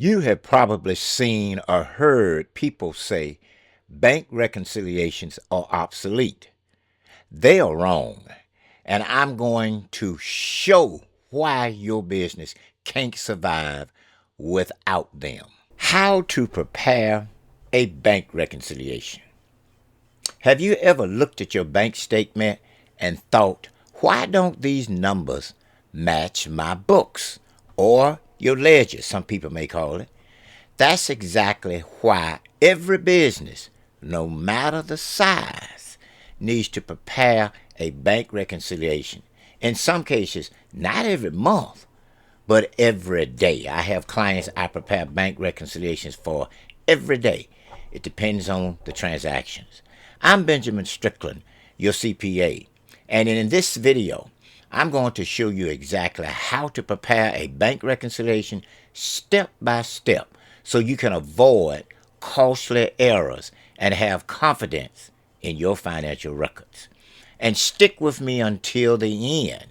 You have probably seen or heard people say bank reconciliations are obsolete. They are wrong, and I'm going to show why your business can't survive without them. How to prepare a bank reconciliation. Have you ever looked at your bank statement and thought, why don't these numbers match my books? Or your ledger, some people may call it. That's exactly why every business, no matter the size, needs to prepare a bank reconciliation. In some cases, not every month, but every day. I have clients I prepare bank reconciliations for every day. It depends on the transactions. I'm Benjamin Strickland, your CPA, and in this video, I'm going to show you exactly how to prepare a bank reconciliation step by step so you can avoid costly errors and have confidence in your financial records. And stick with me until the end.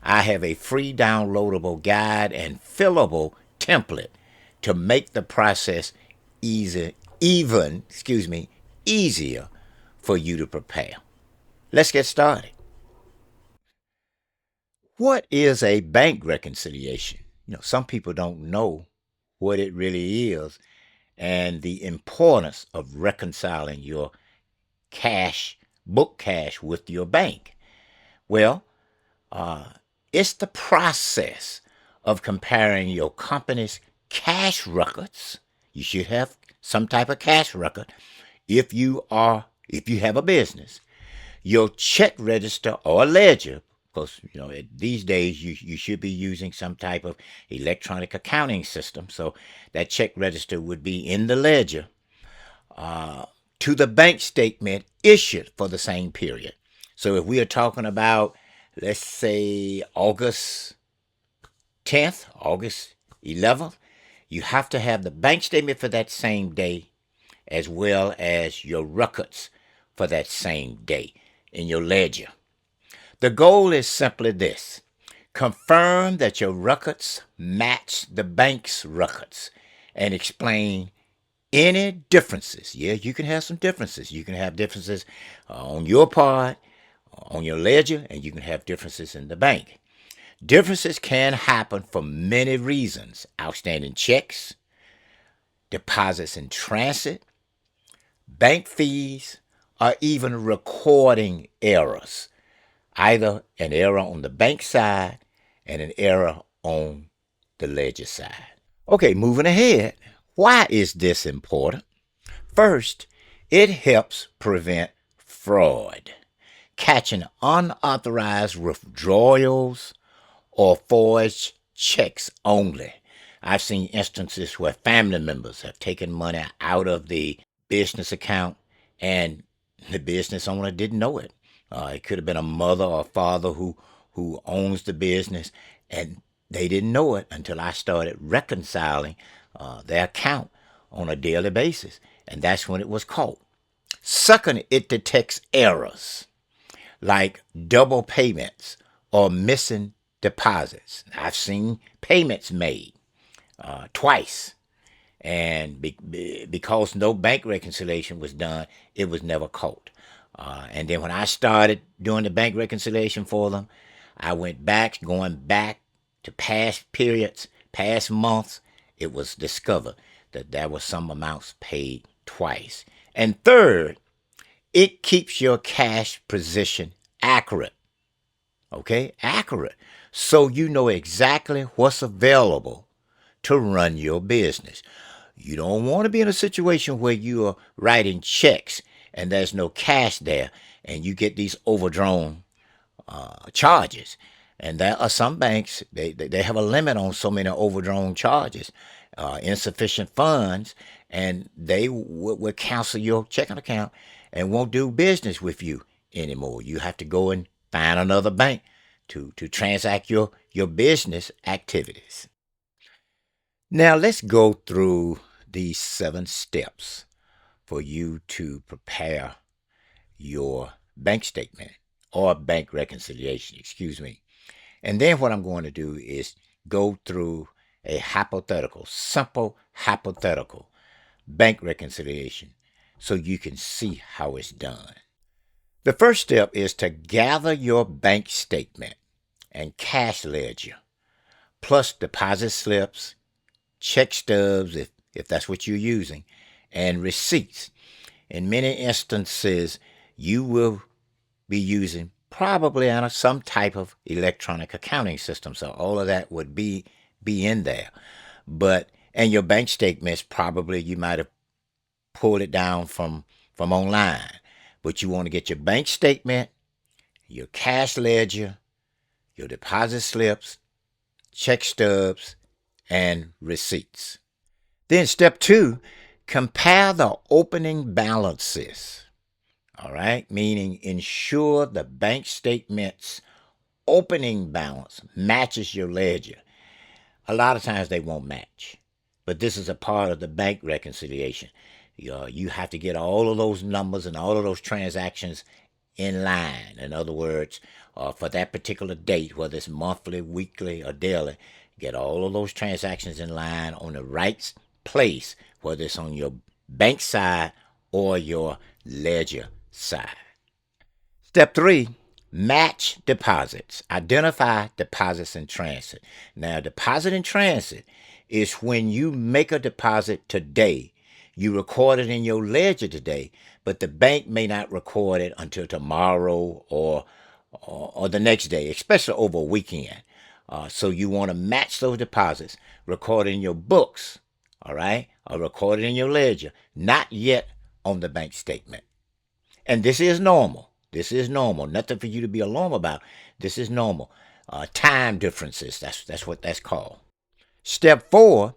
I have a free downloadable guide and fillable template to make the process easier for you to prepare. Let's get started. What is a bank reconciliation? Some people don't know what it really is and the importance of reconciling your book cash with your bank. Well, it's the process of comparing your company's cash records. You should have some type of cash record if you have a business. Your check register or ledger, because these days you should be using some type of electronic accounting system. So that check register would be in the ledger to the bank statement issued for the same period. So if we are talking about, let's say, August 10th, August 11th, you have to have the bank statement for that same day as well as your records for that same day in your ledger. The goal is simply this: confirm that your records match the bank's records and explain any differences. Yeah, you can have some differences. You can have differences on your part, on your ledger, and you can have differences in the bank. Differences can happen for many reasons: outstanding checks, deposits in transit, bank fees, or even recording errors. Either an error on the bank side and an error on the ledger side. Okay, moving ahead. Why is this important? First, it helps prevent fraud. Catching unauthorized withdrawals or forged checks only. I've seen instances where family members have taken money out of the business account and the business owner didn't know it. It could have been a mother or father who owns the business, and they didn't know it until I started reconciling their account on a daily basis, and that's when it was caught. Second, it detects errors like double payments or missing deposits. I've seen payments made twice, and because no bank reconciliation was done, it was never caught. And then when I started doing the bank reconciliation for them, I went back, going back to past periods, past months. It was discovered that there were some amounts paid twice. And third, it keeps your cash position accurate. Okay, accurate. So you know exactly what's available to run your business. You don't want to be in a situation where you are writing checks and there's no cash there and you get these overdrawn charges. And there are some banks, they have a limit on so many overdrawn charges, insufficient funds, and they will cancel your checking account and won't do business with you anymore. You have to go and find another bank to transact your business activities. Now let's go through these 7 steps for you to prepare your bank statement or bank reconciliation, excuse me. And then what I'm going to do is go through a hypothetical, simple hypothetical bank reconciliation so you can see how it's done. The first step is to gather your bank statement and cash ledger, plus deposit slips, check stubs if that's what you're using, and receipts. In many instances, you will be using probably on some type of electronic accounting system. So all of that would be in there. And your bank statements probably you might have pulled it down from online. But you want to get your bank statement, your cash ledger, your deposit slips, check stubs, and receipts. Then step 2, compare the opening balances. All right, meaning ensure the bank statement's opening balance matches your ledger. A lot of times they won't match, but this is a part of the bank reconciliation. You have to get all of those numbers and all of those transactions in line. In other words, for that particular date, whether it's monthly, weekly, or daily, get all of those transactions in line on the right place, whether it's on your bank side or your ledger side. Step 3, match deposits. Identify deposits in transit. Now, deposit in transit is when you make a deposit today. You record it in your ledger today, but the bank may not record it until tomorrow or the next day, especially over a weekend. So you want to match those deposits, record it in your books, all right, or record it in your ledger, not yet on the bank statement. And this is normal. This is normal. Nothing for you to be alarmed about. This is normal. Time differences. That's what that's called. Step 4,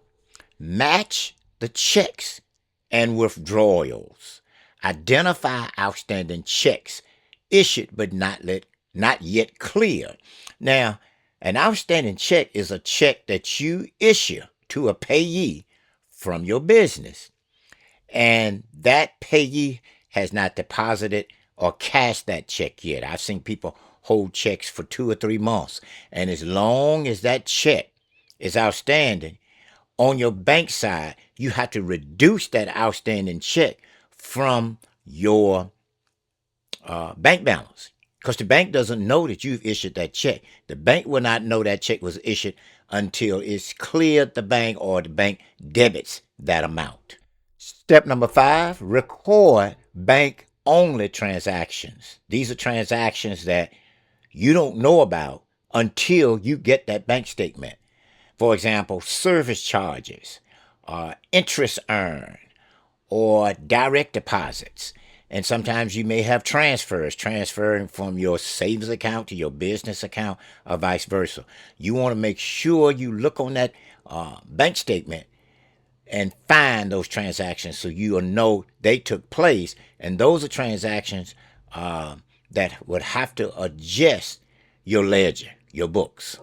match the checks and withdrawals. Identify outstanding checks issued but not yet cleared. Now, an outstanding check is a check that you issue to a payee from your business, and that payee has not deposited or cashed that check yet. I've seen people hold checks for 2 or 3 months, and as long as that check is outstanding, on your bank side, you have to reduce that outstanding check from your bank balance, because the bank doesn't know that you've issued that check. The bank will not know that check was issued until it's cleared the bank or the bank debits that amount. Step number 5, record bank only transactions. These are transactions that you don't know about until you get that bank statement. For example, service charges, interest earned, or direct deposits. And sometimes you may have transferring from your savings account to your business account or vice versa. You want to make sure you look on that bank statement and find those transactions so you'll know they took place. And those are transactions that would have to adjust your ledger, your books.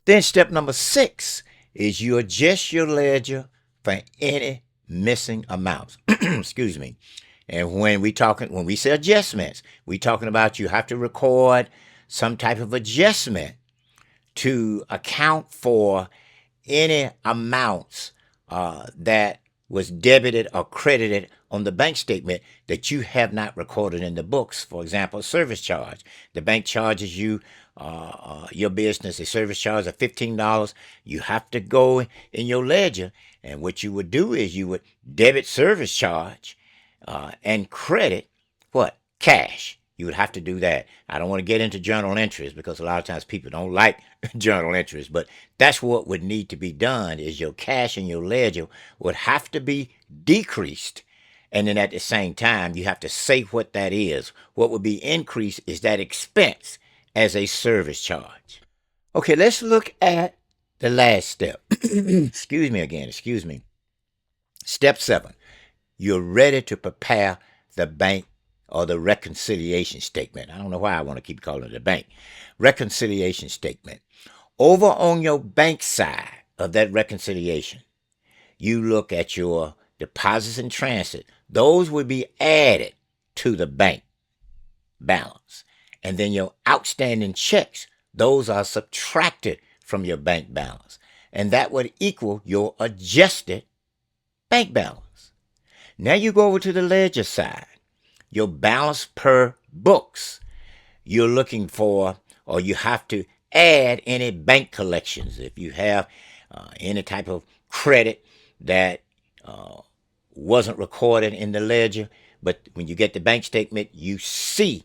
Then step number 6 is you adjust your ledger for any missing amounts. Excuse me. And when we say adjustments, we talking about you have to record some type of adjustment to account for any amounts that was debited or credited on the bank statement that you have not recorded in the books. For example, service charge. The bank charges you, your business, a service charge of $15. You have to go in your ledger, and what you would do is you would debit service charge and credit what? Cash. You would have to do that. I don't want to get into journal entries because a lot of times people don't like journal entries, but that's what would need to be done is your cash and your ledger would have to be decreased. And then at the same time, you have to say what that is. What would be increased is that expense as a service charge. Okay, let's look at the last step. Excuse me. Step 7. You're ready to prepare the bank or the reconciliation statement. I don't know why I want to keep calling it a bank. Reconciliation statement. Over on your bank side of that reconciliation, you look at your deposits in transit. Those would be added to the bank balance. And then your outstanding checks, those are subtracted from your bank balance. and that would equal your adjusted bank balance. Now you go over to the ledger side, your balance per books. You're looking for, or you have to add any bank collections. If you have any type of credit that uh, wasn't recorded in the ledger, but when you get the bank statement, you see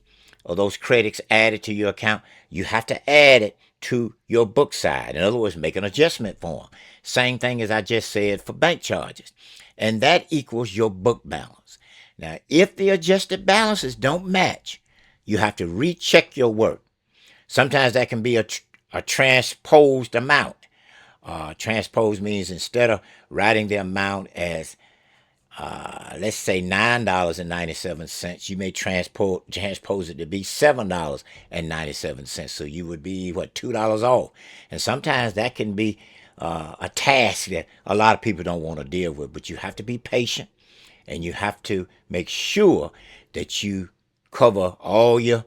those credits added to your account, you have to add it to your book side. In other words, make an adjustment for them. Same thing as I just said for bank charges. And that equals your book balance. Now, if the adjusted balances don't match, you have to recheck your work. Sometimes that can be a transposed amount. Transpose means instead of writing the amount as let's say $9.97, you may transpose it to be $7.97. So you would be what, $2 off. And sometimes that can be a task that a lot of people don't want to deal with. But you have to be patient, and you have to make sure that you cover all your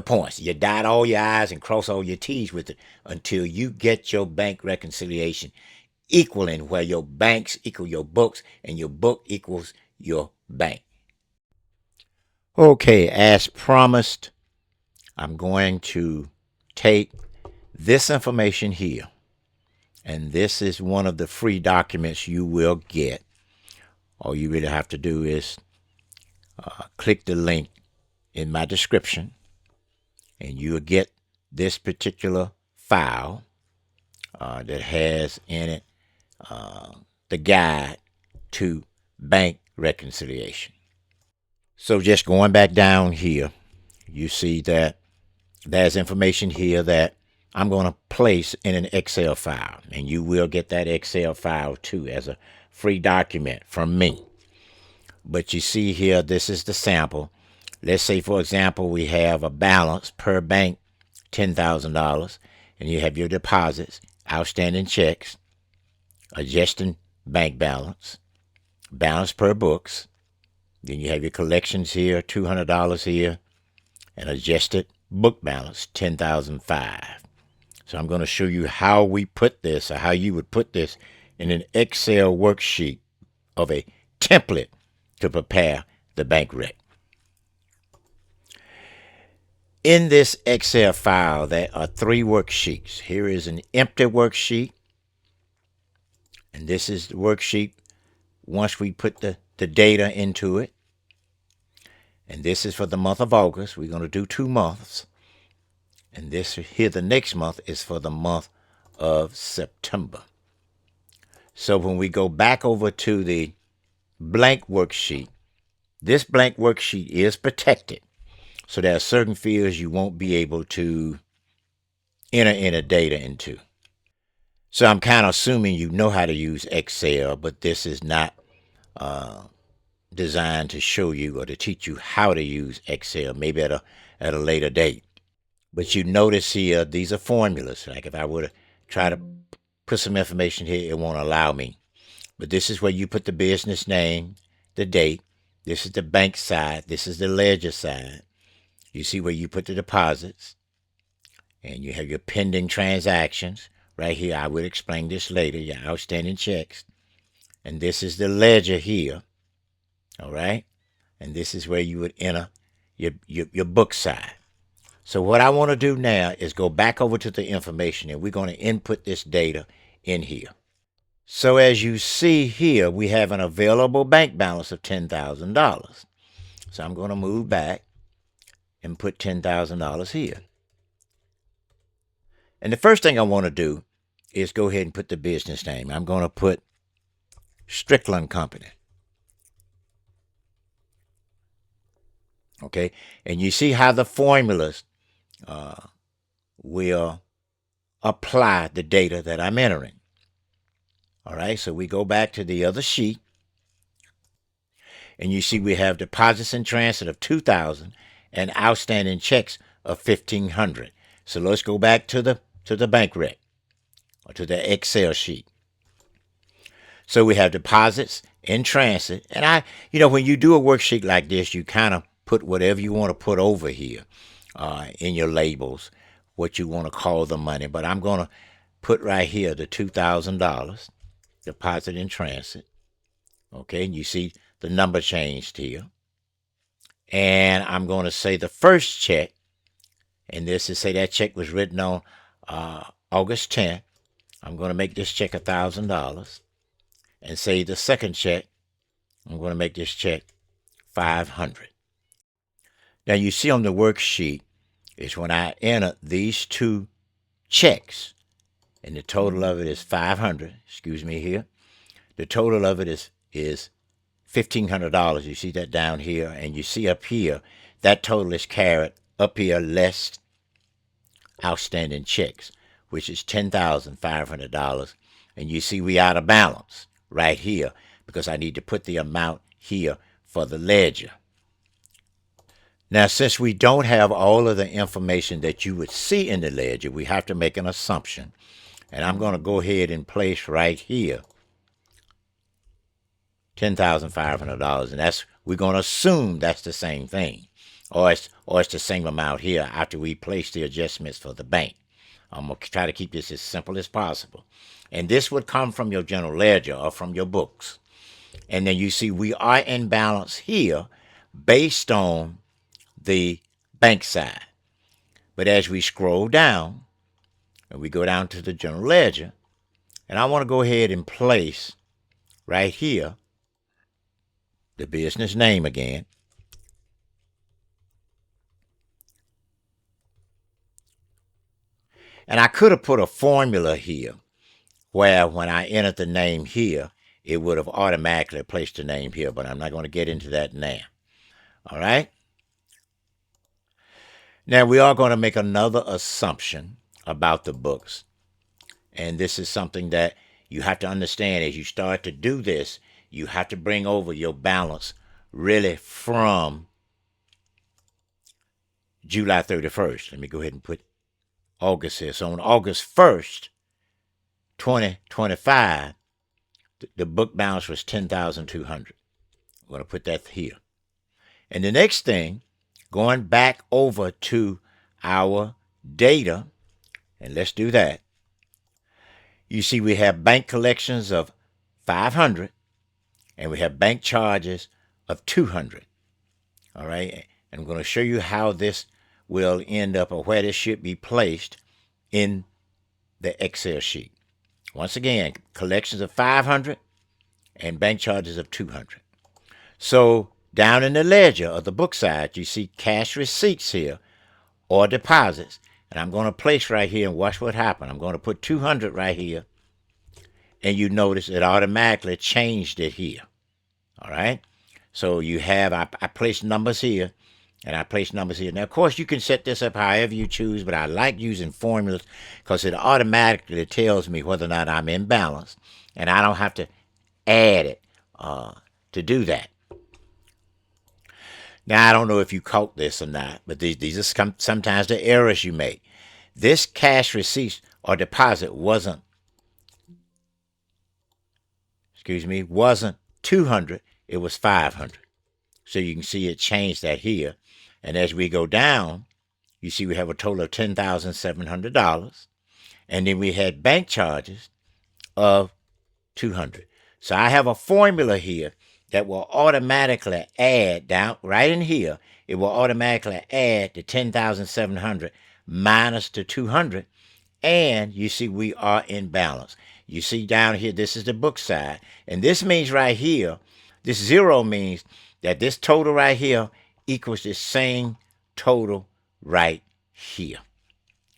points. You dot all your I's and cross all your T's with it until you get your bank reconciliation equaling where your banks equal your books and your book equals your bank. Okay, as promised, I'm going to take this information here, and this is one of the free documents you will get. All you really have to do is click the link in my description, and you'll get this particular file that has in it the guide to bank reconciliation. So just going back down here, you see that there's information here that I'm going to place in an Excel file, and you will get that Excel file too as a free document from me. But you see here, this is the sample. Let's say, for example, we have a balance per bank, $10,000, and you have your deposits, outstanding checks, adjusting bank balance, balance per books. Then you have your collections here, $200 here, and adjusted book balance, $10,005. So I'm going to show you how we put this, or how you would put this in an Excel worksheet of a template to prepare the bank rec. In this Excel file, there are 3 worksheets. Here is an empty worksheet, and this is the worksheet once we put the data into it. And this is for the month of August. We're going to do 2 months. And this here, the next month, is for the month of September. So when we go back over to the blank worksheet, this blank worksheet is protected. So there are certain fields you won't be able to enter in data into. So I'm kind of assuming you know how to use Excel, but this is not designed to show you or to teach you how to use Excel, maybe at a later date. But you notice here, these are formulas. Like if I were to try to put some information here, it won't allow me. But this is where you put the business name, the date. This is the bank side. This is the ledger side. You see where you put the deposits. And you have your pending transactions. Right here, I will explain this later, your outstanding checks. And this is the ledger here. All right? And this is where you would enter your book side. So what I want to do now is go back over to the information, and we're going to input this data in here. So as you see here, we have an available bank balance of $10,000. So I'm going to move back and put $10,000 here. And the first thing I want to do is go ahead and put the business name. I'm going to put Strickland Company. Okay, and you see how the formulas will apply the data that I'm entering. All right, so we go back to the other sheet, and you see we have deposits in transit of $2,000 and outstanding checks of $1,500. So let's go back to the bank rec, or to the Excel sheet. So we have deposits in transit, and when you do a worksheet like this, you kind of put whatever you want to put over here in your labels, what you want to call the money. But I'm going to put right here the $2,000 deposit in transit. Okay, and you see the number changed here. And I'm going to say the first check, and this is say that check was written on August 10th. I'm going to make this check $1,000, and say the second check, I'm going to make this check $500. Now you see on the worksheet is when I enter these two checks, and the total of it is 500. Excuse me here. The total of it is $1,500. You see that down here, and you see up here that total is carried up here less outstanding checks, which is $10,500. And you see we out of balance right here because I need to put the amount here for the ledger. Now, since we don't have all of the information that you would see in the ledger, we have to make an assumption. And I'm going to go ahead and place right here $10,500, and we're going to assume that's the same thing, or it's the same amount here after we place the adjustments for the bank. I'm going to try to keep this as simple as possible, and this would come from your general ledger or from your books. And then you see we are in balance here based on the bank side. But as we scroll down and we go down to the general ledger, and I want to go ahead and place right here the business name again. And I could have put a formula here where when I entered the name here, it would have automatically placed the name here, but I'm not going to get into that now. All right? Now, we are going to make another assumption about the books. And this is something that you have to understand as you start to do this. You have to bring over your balance really from July 31st. Let me go ahead and put August here. So on August 1st, 2025, the book balance was $10,200. I'm going to put that here. And the next thing, going back over to our data, and let's do that. You see we have bank collections of $500, and we have bank charges of $200. All right, and I'm going to show you how this will end up or where this should be placed in the Excel sheet. Once again, collections of $500 and bank charges of $200. So down in the ledger of the book side, you see cash receipts here or deposits. And I'm going to place right here and watch what happens. I'm going to put $200 right here. And you notice it automatically changed it here. All right. So you have, I placed numbers here and I placed numbers here. Now, of course, you can set this up however you choose, but I like using formulas because it automatically tells me whether or not I'm in balance. And I don't have to add it to do that. Now, I don't know if you caught this or not, but these are sometimes the errors you make. This cash receipt or deposit wasn't 200, it was 500. So you can see it changed that here. And as we go down, you see we have a total of $10,700. And then we had bank charges of $200. So I have a formula here that will automatically add down right in here. It will automatically add the $10,700 minus the $200. And you see we are in balance. You see down here, this is the book side. And this means right here, this zero means that this total right here equals the same total right here.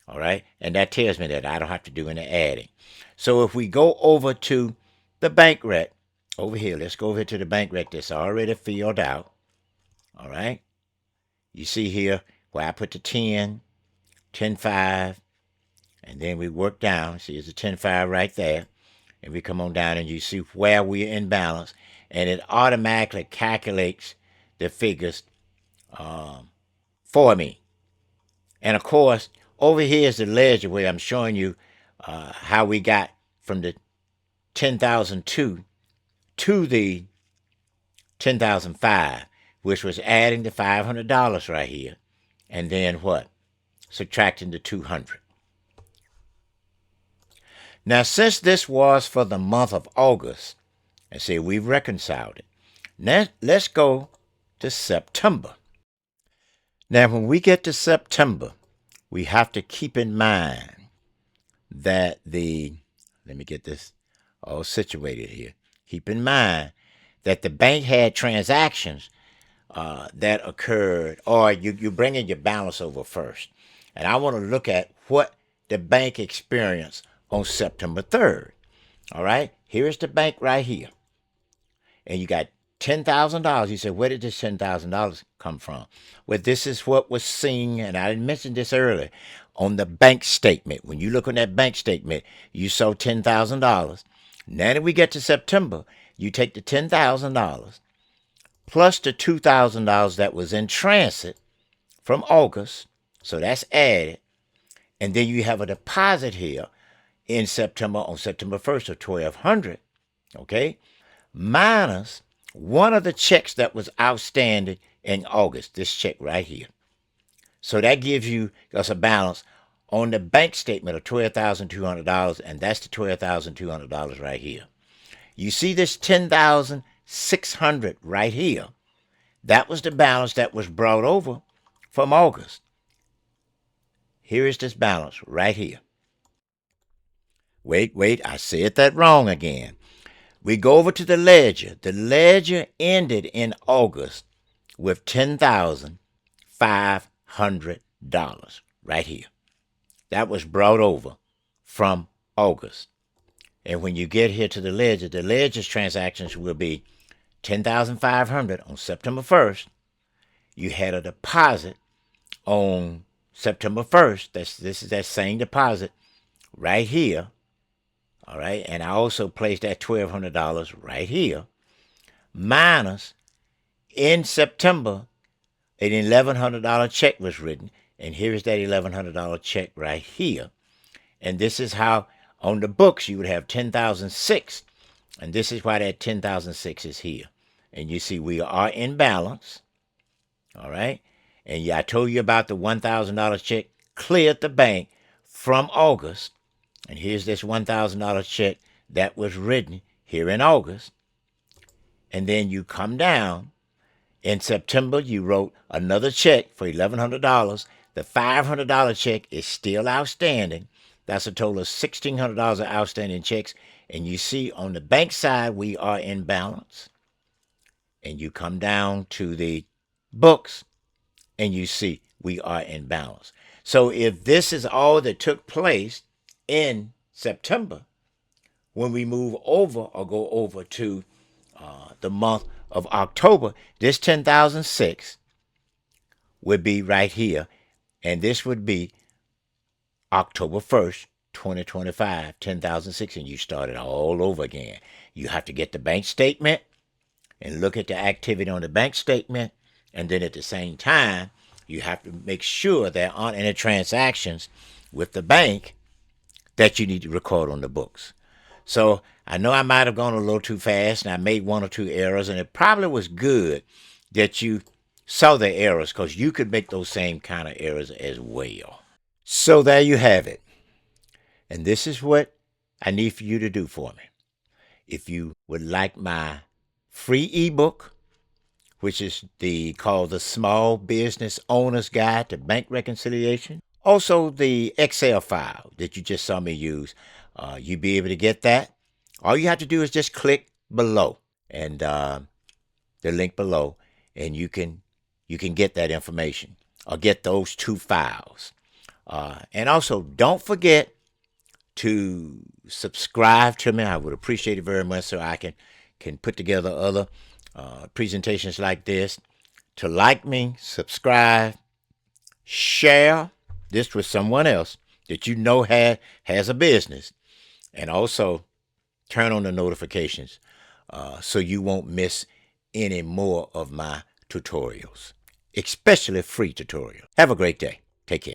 All right? And that tells me that I don't have to do any adding. So if we go over to the bank rec, over here, let's go over to the bank rec that's already filled out. All right? You see here where I put the 10, 10.5, and then we work down. See, it's a 10.5 right there. And we come on down and you see where we're in balance. And it automatically calculates the figures for me. And of course, over here is the ledger where I'm showing you how we got from the 10,002 to the 10,005, which was adding the $500 right here. And then what? Subtracting the $200. Now, since this was for the month of August, and say we've reconciled it, now let's go to September. Now, when we get to September, we have to keep in mind that let me get this all situated here. Keep in mind that the bank had transactions that occurred, or you bring in your balance over first. And I want to look at what the bank experienced on September 3rd. All right, here's the bank right here. And you got $10,000. You said, where did this $10,000 come from? Well, this is what was seen, and I mentioned this earlier, on the bank statement. When you look on that bank statement, you saw $10,000. Now that we get to September, you take the $10,000 plus the $2,000 that was in transit from August, so that's added, and then you have a deposit here in September, on September 1st of $1,200, okay, minus one of the checks that was outstanding in August, this check right here. So that gives you us a balance on the bank statement of $12,200, and that's the $12,200 right here. You see this $10,600 right here. That was the balance that was brought over from August. Here is this balance right here. Wait, I said that wrong again. We go over to the ledger. The ledger ended in August with $10,500 right here. That was brought over from August. And when you get here to the ledger's transactions will be $10,500 on September 1st. You had a deposit on September 1st. This is that same deposit right here. All right, and I also placed that $1,200 right here, minus in September, an $1,100 check was written, and here is that $1,100 check right here. And this is how on the books you would have $10,006, and this is why that $10,006 is here. And you see we are in balance, all right? And yeah, I told you about the $1,000 check cleared the bank from August. And here's this $1,000 check that was written here in August. And then you come down. In September, you wrote another check for $1,100. The $500 check is still outstanding. That's a total of $1,600 of outstanding checks. And you see on the bank side, we are in balance. And you come down to the books, and you see we are in balance. So if this is all that took place in September, when we move over or go over to the month of October, this 10,006 would be right here, and this would be October 1st, 2025, 10,006, and you start it all over again. You have to get the bank statement and look at the activity on the bank statement, and then at the same time, you have to make sure there aren't any transactions with the bank that you need to record on the books. So I know I might have gone a little too fast, and I made one or two errors, and it probably was good that you saw the errors, because you could make those same kind of errors as well. So there you have it. And this is what I need for you to do for me. If you would like my free ebook, which is called the Small Business Owner's Guide to Bank Reconciliation, also the Excel file that you just saw me use, you'll be able to get that. All you have to do is just click below, and the link below, and you can get that information or get those two files. And also, don't forget to subscribe to me. I would appreciate it very much, so I can put together other presentations like this. To like me, subscribe, share this with someone else that you know has a business, and also turn on the notifications so you won't miss any more of my tutorials, especially free tutorials. Have a great day. Take care.